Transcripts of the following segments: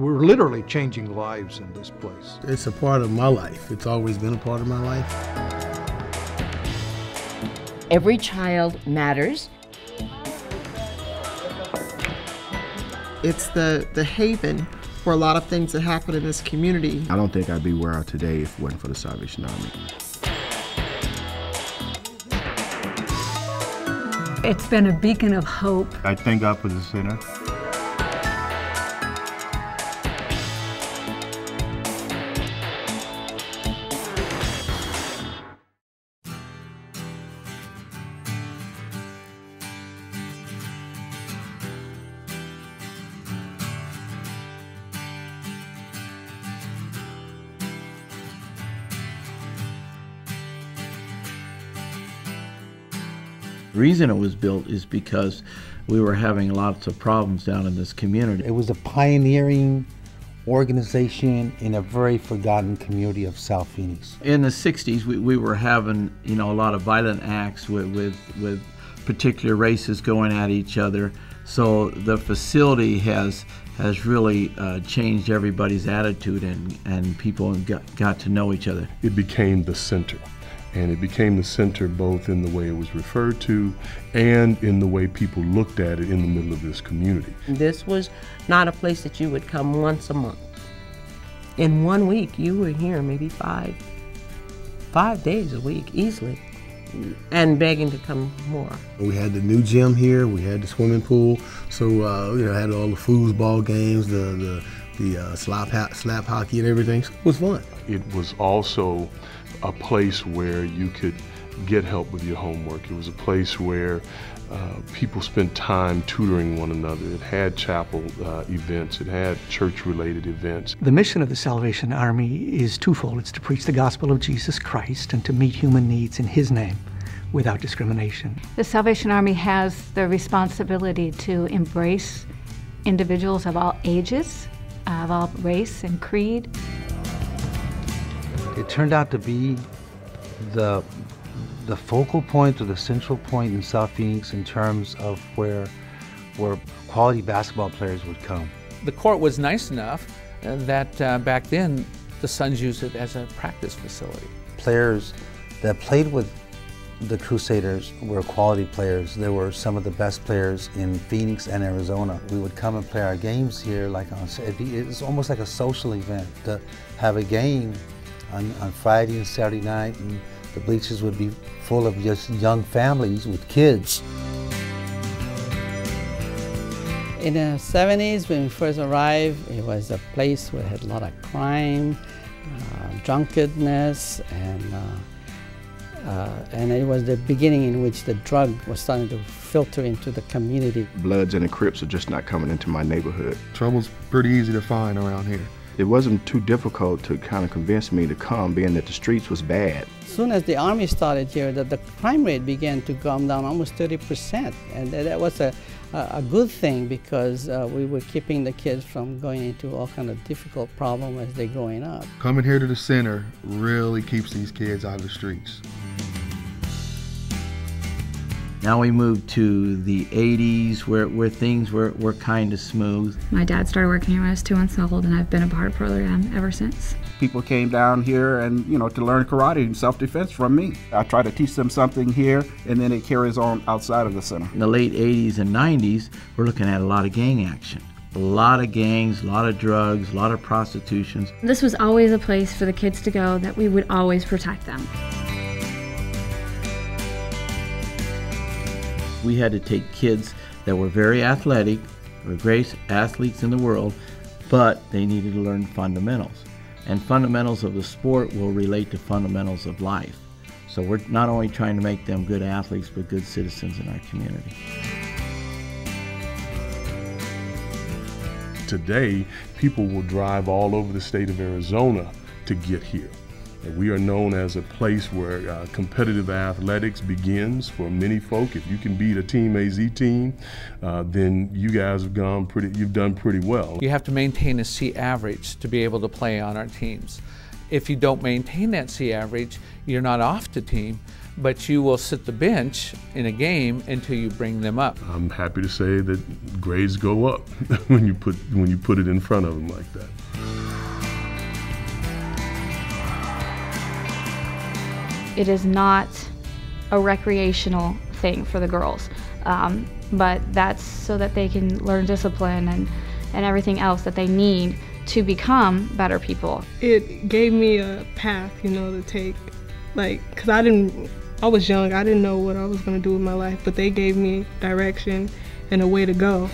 We're literally changing lives in this place. It's a part of my life. It's always been a part of my life. Every child matters. It's the haven for a lot of things that happen in this community. I don't think I'd be where I am today if it wasn't for the Salvation Army. It's been a beacon of hope. I thank God for the center. The reason it was built is because we were having lots of problems down in this community. It was a pioneering organization in a very forgotten community of South Phoenix. In the 60s, we were having, a lot of violent acts with particular races going at each other. So the facility has really changed everybody's attitude, and people got to know each other. It became the center. And it became the center both in the way it was referred to and in the way people looked at it in the middle of this community. This was not a place that you would come once a month. In 1 week, you were here maybe five days a week, easily, and begging to come more. We had the new gym here, we had the swimming pool, so had all the foosball games, the slap hockey and everything. So it was fun. It was also a place where you could get help with your homework. It was a place where people spent time tutoring one another. It had chapel events. It had church-related events. The mission of the Salvation Army is twofold. It's to preach the gospel of Jesus Christ and to meet human needs in His name without discrimination. The Salvation Army has the responsibility to embrace individuals of all ages, of all race and creed. It turned out to be the focal point or the central point in South Phoenix in terms of where quality basketball players would come. The court was nice enough that back then the Suns used it as a practice facility. Players that played with the Crusaders were quality players. They were some of the best players in Phoenix and Arizona. We would come and play our games here it was almost like a social event to have a game on Friday and Saturday night, and the bleachers would be full of just young families with kids. In the 70s, when we first arrived, it was a place where it had a lot of crime, drunkenness, and it was the beginning in which the drug was starting to filter into the community. Bloods and the Crips are just not coming into my neighborhood. Trouble's pretty easy to find around here. It wasn't too difficult to kind of convince me to come, being that the streets was bad. As soon as the Army started here, the crime rate began to come down almost 30%. And that was a good thing because we were keeping the kids from going into all kind of difficult problems as they're growing up. Coming here to the center really keeps these kids out of the streets. Now we moved to the 80s where things were kind of smooth. My dad started working here when I was 2 months old, and I've been a part of the program ever since. People came down here and, to learn karate and self-defense from me. I try to teach them something here, and then it carries on outside of the center. In the late 80s and 90s, we're looking at a lot of gang action. A lot of gangs, a lot of drugs, a lot of prostitutions. This was always a place for the kids to go that we would always protect them. We had to take kids that were very athletic, were great athletes in the world, but they needed to learn fundamentals. And fundamentals of the sport will relate to fundamentals of life. So we're not only trying to make them good athletes, but good citizens in our community. Today, people will drive all over the state of Arizona to get here. We are known as a place where competitive athletics begins for many folk. If you can beat a Team AZ team, then you guys have you've done pretty well. You have to maintain a C average to be able to play on our teams. If you don't maintain that C average, you're not off the team, but you will sit the bench in a game until you bring them up. I'm happy to say that grades go up when you put it in front of them like that. It is not a recreational thing for the girls, but that's so that they can learn discipline and everything else that they need to become better people. It gave me a path, to take, because I was young, I didn't know what I was going to do with my life, but they gave me direction and a way to go.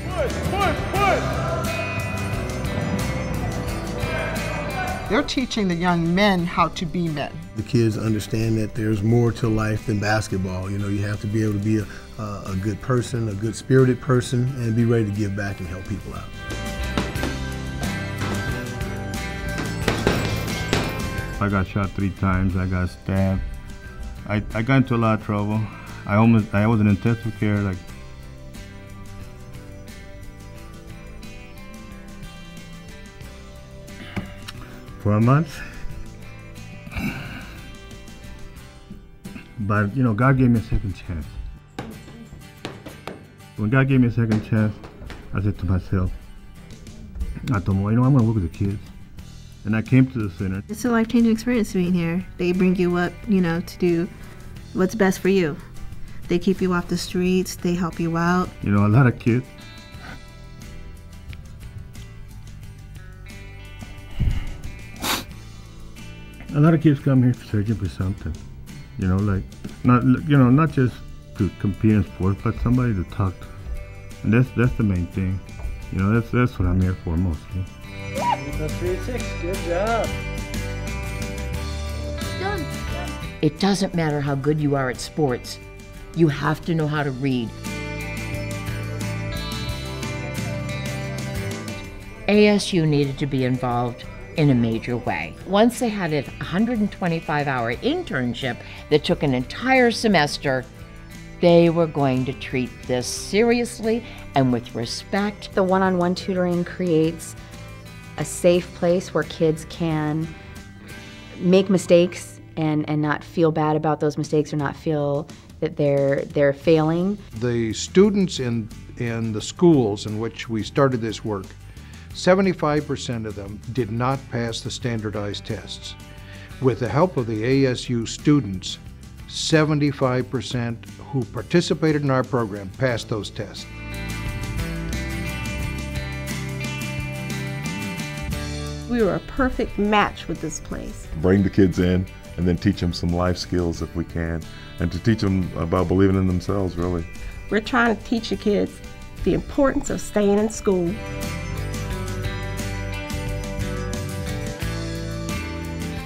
They're teaching the young men how to be men. The kids understand that there's more to life than basketball. You have to be able to be a good person, a good spirited person, and be ready to give back and help people out. I got shot 3 times, I got stabbed. I got into a lot of trouble. I was in intensive care, like 4 months. But God gave me a second chance. When God gave me a second chance, I said to myself, I'm gonna work with the kids. And I came to the center. It's a life-changing experience being here. They bring you up, to do what's best for you. They keep you off the streets, they help you out. A lot of kids. A lot of kids come here searching for something. Not just to compete in sports, but somebody to talk to. And that's the main thing. That's what I'm here for mostly. 3-6, good job. Done. It doesn't matter how good you are at sports. You have to know how to read. ASU needed to be involved in a major way. Once they had a 125-hour internship that took an entire semester, they were going to treat this seriously and with respect. The one-on-one tutoring creates a safe place where kids can make mistakes and not feel bad about those mistakes or not feel that they're failing. The students in the schools in which we started this work, 75% of them did not pass the standardized tests. With the help of the ASU students, 75% who participated in our program passed those tests. We were a perfect match with this place. Bring the kids in and then teach them some life skills if we can, and to teach them about believing in themselves, really. We're trying to teach the kids the importance of staying in school.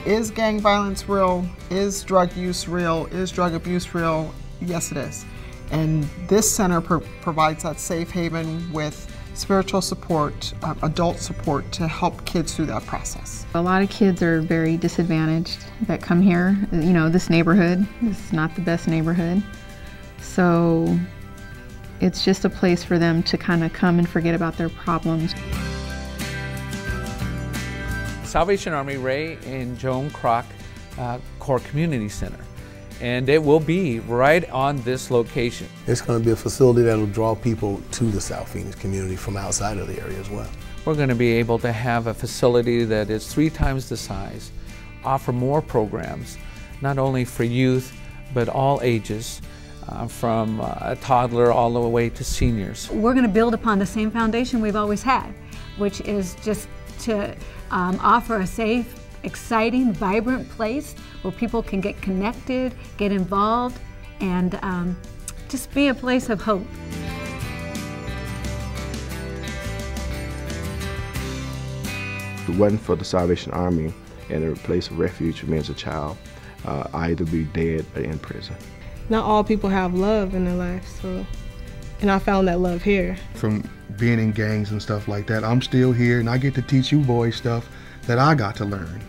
Is gang violence real? Is drug use real? Is drug abuse real? Yes, it is. And this center provides that safe haven with spiritual support, adult support to help kids through that process. A lot of kids are very disadvantaged that come here. This neighborhood is not the best neighborhood. So it's just a place for them to kind of come and forget about their problems. Salvation Army Ray and Joan Kroc Core Community Center. And it will be right on this location. It's going to be a facility that will draw people to the South Phoenix community from outside of the area as well. We're going to be able to have a facility that is 3 times the size, offer more programs, not only for youth, but all ages, from a toddler all the way to seniors. We're going to build upon the same foundation we've always had, which is just to offer a safe, exciting, vibrant place where people can get connected, get involved, and just be a place of hope. If it wasn't for the Salvation Army and a place of refuge for me as a child, I'd either be dead or in prison. Not all people have love in their life, and I found that love here. From being in gangs and stuff like that, I'm still here and I get to teach you boys stuff that I got to learn,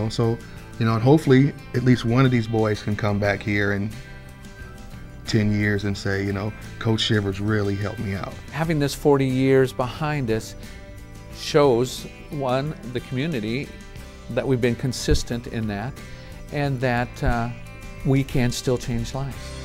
so, and hopefully at least one of these boys can come back here in 10 years and say, Coach Shivers really helped me out. Having this 40 years behind us shows, one, the community, that we've been consistent in that, and that we can still change lives.